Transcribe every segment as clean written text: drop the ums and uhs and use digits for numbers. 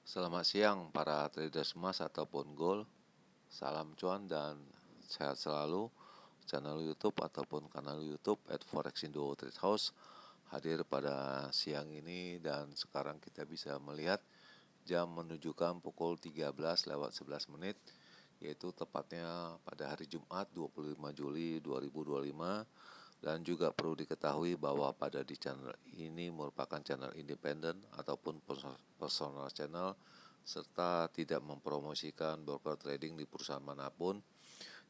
Selamat siang para traders emas ataupun gold. Salam cuan dan sehat selalu. Channel YouTube ataupun kanal YouTube @forexindo Trade House hadir pada siang ini, dan sekarang kita bisa melihat jam menunjukkan pukul 13:11, yaitu tepatnya pada hari Jumat 25 Juli 2025. Dan juga perlu diketahui bahwa pada di channel ini merupakan channel independen ataupun personal channel, serta tidak mempromosikan broker trading di perusahaan manapun.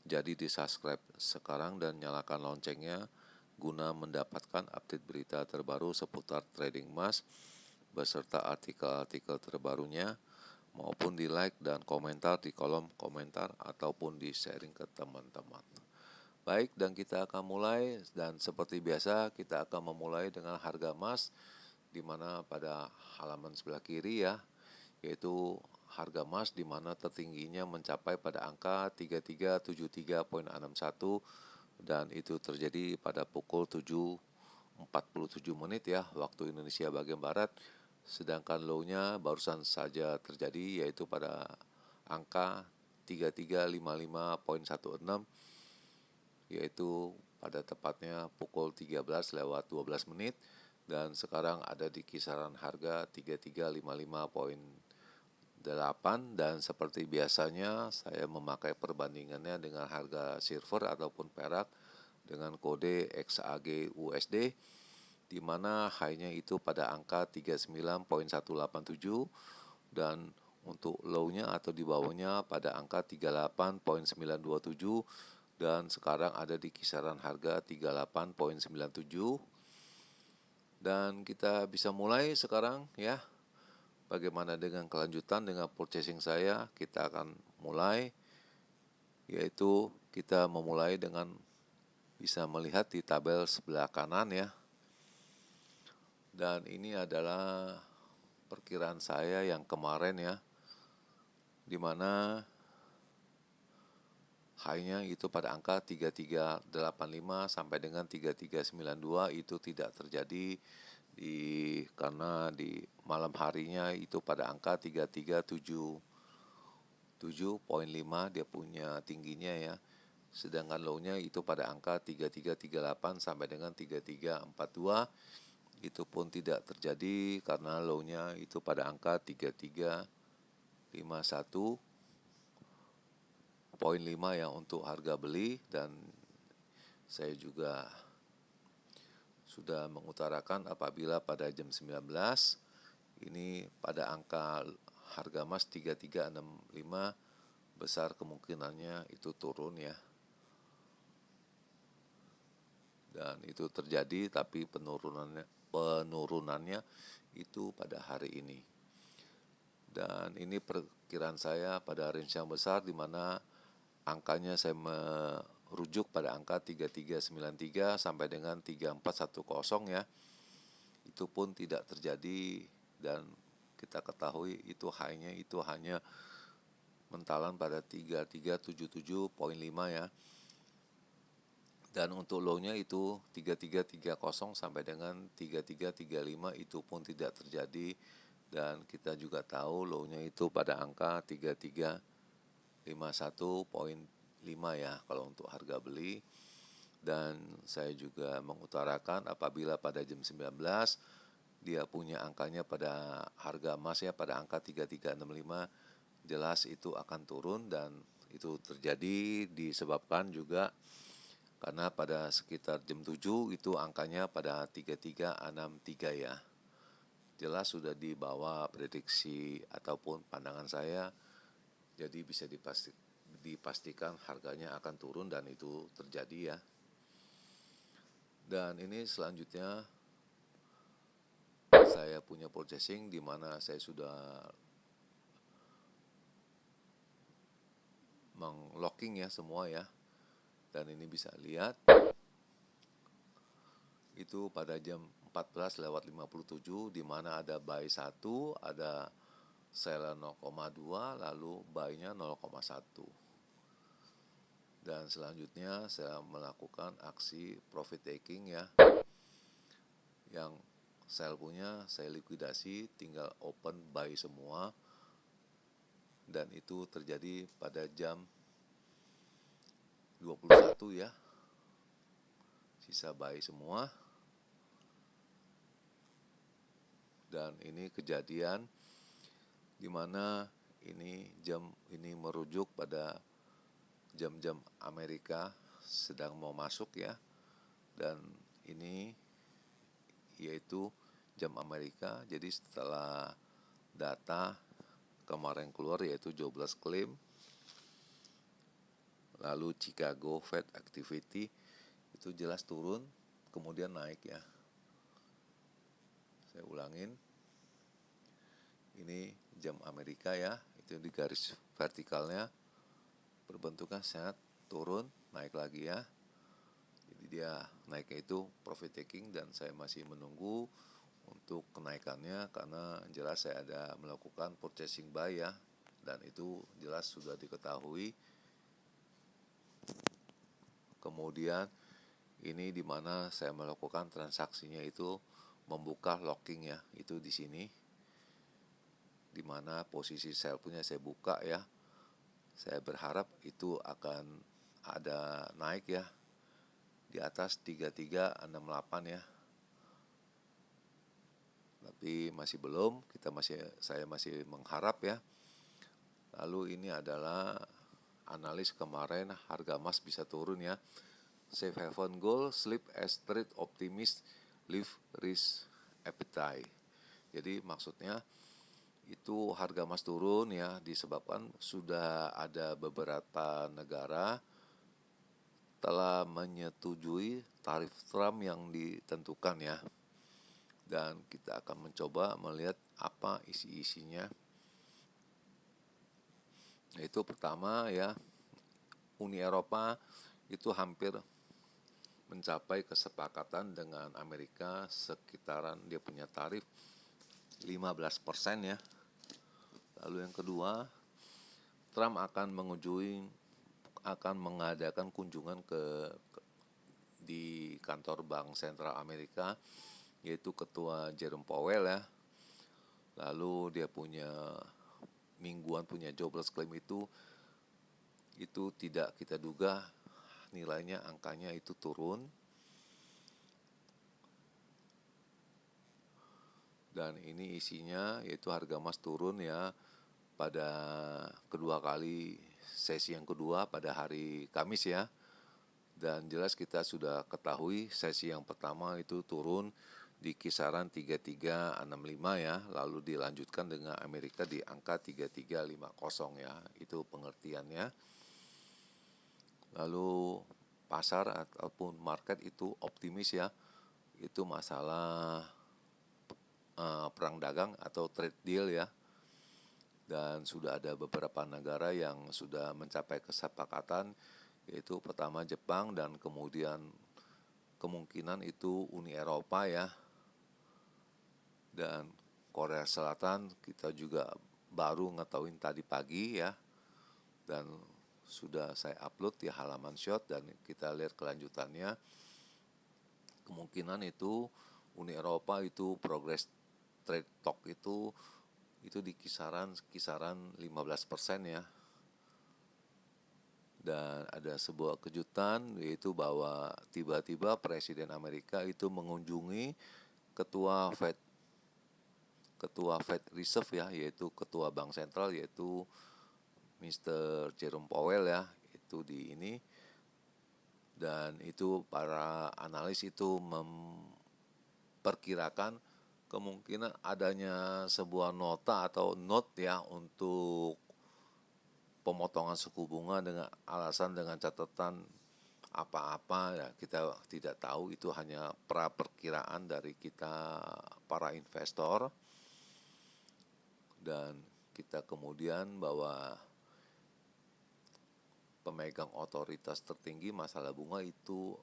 Jadi di subscribe sekarang dan nyalakan loncengnya guna mendapatkan update berita terbaru seputar trading emas beserta artikel-artikel terbarunya, maupun di like dan komentar di kolom komentar ataupun di sharing ke teman-teman. Baik, dan kita akan mulai, dan seperti biasa kita akan memulai dengan harga emas, di mana pada halaman sebelah kiri ya, yaitu harga emas di mana tertingginya mencapai pada angka 3373.61, dan itu terjadi pada pukul 7.47 ya waktu Indonesia bagian barat. Sedangkan low-nya barusan saja terjadi, yaitu pada angka 3355.16, yaitu pada tepatnya pukul 13:12, dan sekarang ada di kisaran harga 3355.8. Dan seperti biasanya saya memakai perbandingannya dengan harga silver ataupun perak dengan kode XAG USD, di mana high-nya itu pada angka 39.187 dan untuk low-nya atau di bawahnya pada angka 38.927, dan sekarang ada di kisaran harga 38.97. Dan kita bisa mulai sekarang ya. Bagaimana dengan kelanjutan dengan purchasing saya? Kita akan mulai, yaitu kita memulai dengan bisa melihat di tabel sebelah kanan ya. Dan ini adalah perkiraan saya yang kemarin ya, dimana high-nya itu pada angka 3385 sampai dengan 3392, itu tidak terjadi karena di malam harinya itu pada angka 3377.5 dia punya tingginya ya. Sedangkan low-nya itu pada angka 3338 sampai dengan 3342, itu pun tidak terjadi karena low-nya itu pada angka 3351.5 ya untuk harga beli. Dan saya juga sudah mengutarakan apabila pada jam 19 ini pada angka harga emas 3365 besar kemungkinannya itu turun ya. Dan itu terjadi, tapi penurunannya itu pada hari ini. Dan ini perkiraan saya pada range yang besar, di mana angkanya saya merujuk pada angka 3393 sampai dengan 3410 ya. Itu pun tidak terjadi, dan kita ketahui itu high-nya itu hanya mentalan pada 3377.5 ya. Dan untuk low-nya itu 3330 sampai dengan 3335, itu pun tidak terjadi. Dan kita juga tahu low-nya itu pada angka 3351.5 ya kalau untuk harga beli. Dan saya juga mengutarakan apabila pada jam 19 dia punya angkanya pada harga emas ya pada angka 3365, jelas itu akan turun. Dan itu terjadi disebabkan juga karena pada sekitar jam 7 itu angkanya pada 3363 ya. Jelas sudah di bawah prediksi ataupun pandangan saya, jadi bisa dipastikan harganya akan turun, dan itu terjadi ya. Dan ini selanjutnya saya punya purchasing di mana saya sudah menglocking ya semua ya. Dan ini bisa lihat itu pada jam 14:57 di mana ada buy 1, ada sell 0,2, lalu buy-nya 0,1. Dan selanjutnya saya melakukan aksi profit taking ya. Yang sell punya saya likuidasi, tinggal open buy semua. dan itu terjadi pada jam 21 ya. Sisa baik semua. Dan ini kejadian di mana ini merujuk pada jam-jam Amerika sedang mau masuk ya. Dan ini yaitu jam Amerika. Jadi setelah data kemarin keluar yaitu 12 klaim, lalu Chicago Fed Activity itu jelas turun, kemudian naik ya. Saya ulangin, ini jam Amerika ya, itu di garis vertikalnya berbentuknya set, turun, naik lagi ya. Jadi dia naiknya itu profit taking, dan saya masih menunggu untuk kenaikannya karena jelas saya ada melakukan purchasing buy ya, dan itu jelas sudah diketahui. Kemudian ini di mana saya melakukan transaksinya itu membuka locking ya, itu di sini, di mana posisi sell punya saya buka ya. Saya berharap itu akan ada naik ya di atas 3368 ya. Tapi masih belum, saya masih mengharap ya. Lalu ini adalah analis kemarin harga emas bisa turun ya. Safe haven gold, sleep as trade optimist, leave risk appetite. Jadi maksudnya itu harga emas turun ya disebabkan sudah ada beberapa negara telah menyetujui tarif Trump yang ditentukan ya. Dan kita akan mencoba melihat apa isi-isinya. Itu pertama ya, Uni Eropa itu hampir mencapai kesepakatan dengan Amerika sekitaran dia punya tarif 15% ya. Lalu yang kedua, Trump akan mengadakan kunjungan di kantor Bank Sentral Amerika, yaitu Ketua Jerome Powell ya. Lalu dia mingguan punya jobless claim itu tidak kita duga nilainya, angkanya itu turun. Dan ini isinya yaitu harga emas turun ya pada kedua kali sesi yang kedua pada hari Kamis ya. Dan jelas kita sudah ketahui sesi yang pertama itu turun di kisaran 3365 ya, lalu dilanjutkan dengan Amerika di angka 3350 ya, itu pengertiannya. Lalu pasar ataupun market itu optimis ya, itu masalah perang dagang atau trade deal ya. Dan sudah ada beberapa negara yang sudah mencapai kesepakatan, yaitu pertama Jepang dan kemudian kemungkinan itu Uni Eropa ya. Dan Korea Selatan kita juga baru ngetahuin tadi pagi ya. Dan sudah saya upload di halaman short dan kita lihat kelanjutannya. Kemungkinan itu Uni Eropa itu progress trade talk itu di kisaran 15% ya. Dan ada sebuah kejutan, yaitu bahwa tiba-tiba Presiden Amerika itu mengunjungi Ketua Fed Reserve ya, yaitu Ketua Bank Sentral, yaitu Mr. Jerome Powell ya, itu di ini. Dan itu para analis itu memperkirakan kemungkinan adanya sebuah nota atau note ya untuk pemotongan suku bunga dengan alasan dengan catatan apa-apa ya, kita tidak tahu, itu hanya perkiraan dari kita para investor. Dan kita kemudian bahwa pemegang otoritas tertinggi masalah bunga itu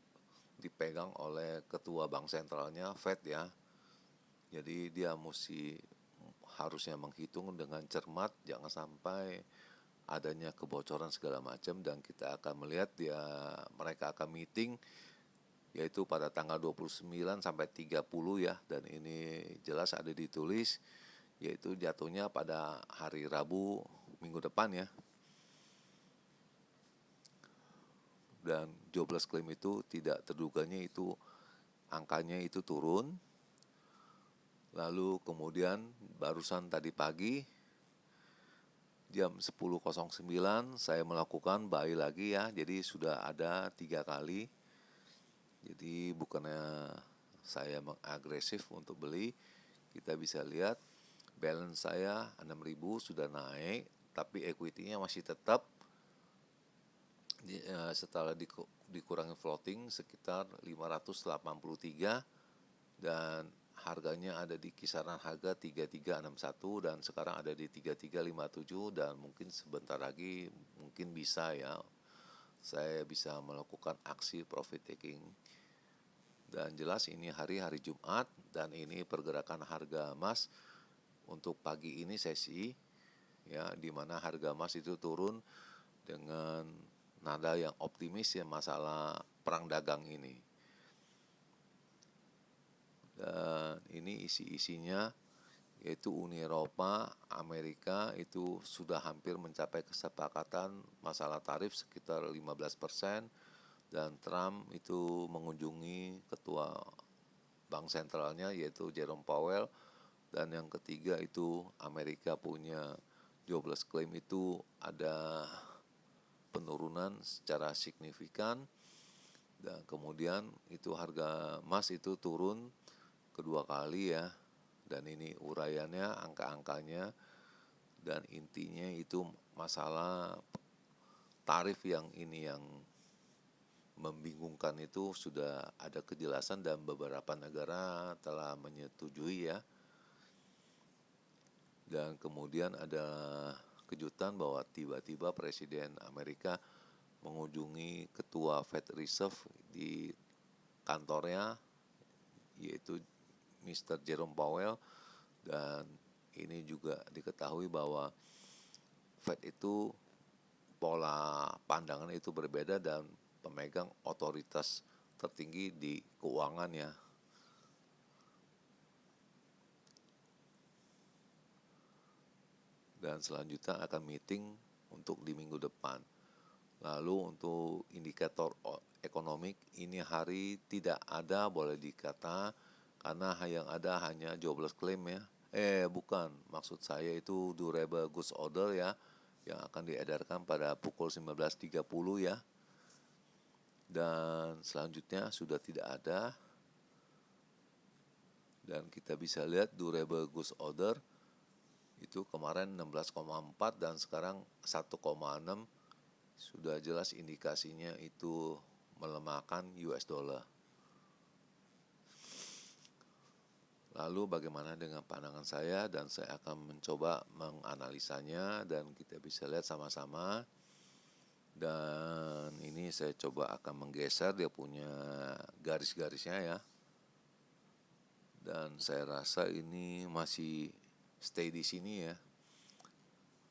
dipegang oleh ketua bank sentralnya Fed ya. Jadi dia harusnya menghitung dengan cermat, jangan sampai adanya kebocoran segala macam. Dan kita akan melihat mereka akan meeting yaitu pada tanggal 29 sampai 30 ya, dan ini jelas ada ditulis, yaitu jatuhnya pada hari Rabu minggu depan ya. Dan 12 klaim itu tidak terduganya itu angkanya itu turun. Lalu kemudian barusan tadi pagi jam 10.09 saya melakukan buy lagi ya. Jadi sudah ada 3 kali. Jadi bukannya saya mengagresif untuk beli, kita bisa lihat balance saya 6.000 sudah naik, tapi equity-nya masih tetap setelah dikurangi floating sekitar 583 dan harganya ada di kisaran harga 3361 dan sekarang ada di 3357 dan mungkin sebentar lagi mungkin bisa ya saya bisa melakukan aksi profit taking. Dan jelas ini hari Jumat dan ini pergerakan harga emas untuk pagi ini sesi ya di mana harga emas itu turun dengan nada yang optimis ya masalah perang dagang ini. Dan ini isi-isinya yaitu Uni Eropa, Amerika itu sudah hampir mencapai kesepakatan masalah tarif sekitar 15%. Dan Trump itu mengunjungi ketua bank sentralnya yaitu Jerome Powell. Dan yang ketiga itu Amerika punya 12 klaim itu ada penurunan secara signifikan. Dan kemudian itu harga emas itu turun kedua kali ya. Dan ini uraiannya, angka-angkanya. Dan intinya itu masalah tarif yang ini yang membingungkan itu sudah ada kejelasan dan beberapa negara telah menyetujui ya. Dan kemudian ada kejutan bahwa tiba-tiba Presiden Amerika mengunjungi ketua Fed Reserve di kantornya yaitu Mr. Jerome Powell. Dan ini juga diketahui bahwa Fed itu pola pandangan itu berbeda dan pemegang otoritas tertinggi di keuangan ya. Dan selanjutnya akan meeting untuk di minggu depan. Lalu untuk indikator ekonomi ini hari tidak ada boleh dikata karena yang ada hanya 12 klaim ya. Bukan, maksud saya itu durable goods order ya yang akan diedarkan pada pukul 19.30 ya. Dan selanjutnya sudah tidak ada. Dan kita bisa lihat durable goods order itu kemarin 16,4 dan sekarang 1,6. Sudah jelas indikasinya itu melemahkan US dollar. Lalu bagaimana dengan pandangan saya dan saya akan mencoba menganalisanya dan kita bisa lihat sama-sama. Dan ini saya coba akan menggeser dia punya garis-garisnya ya. Dan saya rasa ini masih stay di sini ya.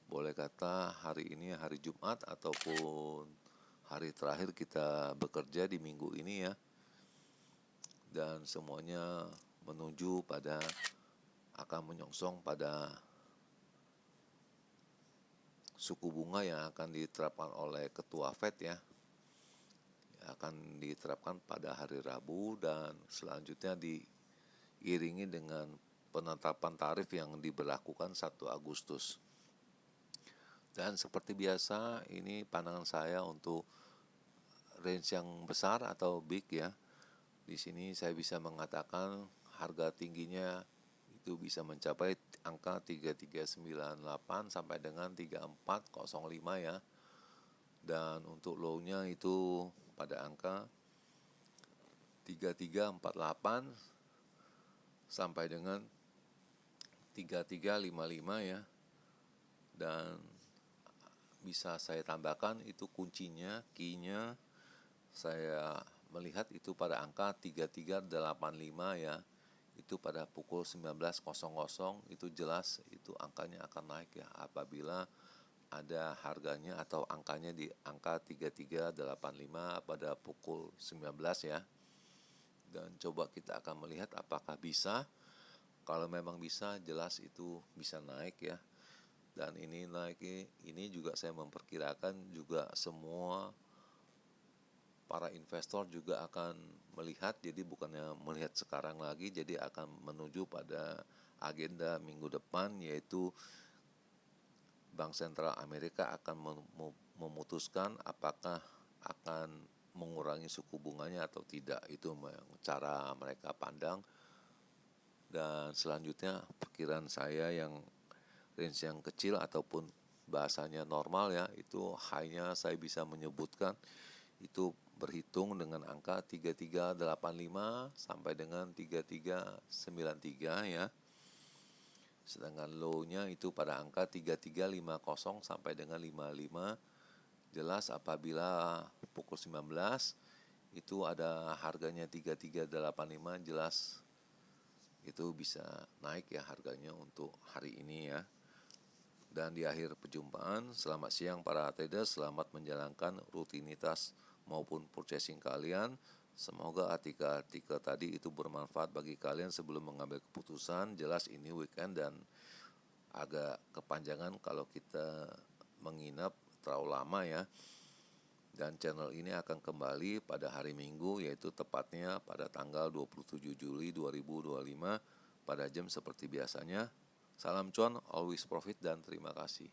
Boleh kata hari ini hari Jumat ataupun hari terakhir kita bekerja di minggu ini ya. Dan semuanya menuju pada akan menyongsong pada suku bunga yang akan diterapkan oleh ketua Fed ya. Akan diterapkan pada hari Rabu dan selanjutnya diiringi dengan penetapan tarif yang diberlakukan 1 Agustus. Dan seperti biasa ini pandangan saya untuk range yang besar atau big ya. Di sini saya bisa mengatakan harga tingginya itu bisa mencapai angka 3398 sampai dengan 3405 ya. Dan untuk low-nya itu pada angka 3348 sampai dengan 3355 ya. Dan bisa saya tambahkan itu kuncinya, key-nya saya melihat itu pada angka 3385 ya. Itu pada pukul 19.00 itu jelas itu angkanya akan naik ya apabila ada harganya atau angkanya di angka 3385 pada pukul 19 ya. Dan coba kita akan melihat apakah bisa. Kalau memang bisa jelas itu bisa naik ya. dan ini naik, ini juga saya memperkirakan juga semua para investor juga akan melihat, jadi bukannya melihat sekarang lagi, jadi akan menuju pada agenda minggu depan, yaitu Bank Sentral Amerika akan memutuskan apakah akan mengurangi suku bunganya atau tidak. Itu cara mereka pandang. Dan selanjutnya perkiraan saya yang range yang kecil ataupun bahasanya normal ya, itu high-nya saya bisa menyebutkan itu berhitung dengan angka 3385 sampai dengan 3393 ya. Sedangkan low-nya itu pada angka 3350 sampai dengan 55. Jelas apabila pukul 19 itu ada harganya 3385, jelas itu bisa naik ya harganya untuk hari ini ya. Dan di akhir perjumpaan, selamat siang para traders, selamat menjalankan rutinitas maupun purchasing kalian. Semoga artikel-artikel tadi itu bermanfaat bagi kalian sebelum mengambil keputusan. Jelas ini weekend dan agak kepanjangan kalau kita menginap terlalu lama ya. Dan channel ini akan kembali pada hari Minggu, yaitu tepatnya pada tanggal 27 Juli 2025 pada jam seperti biasanya. Salam cuan, always profit, dan terima kasih.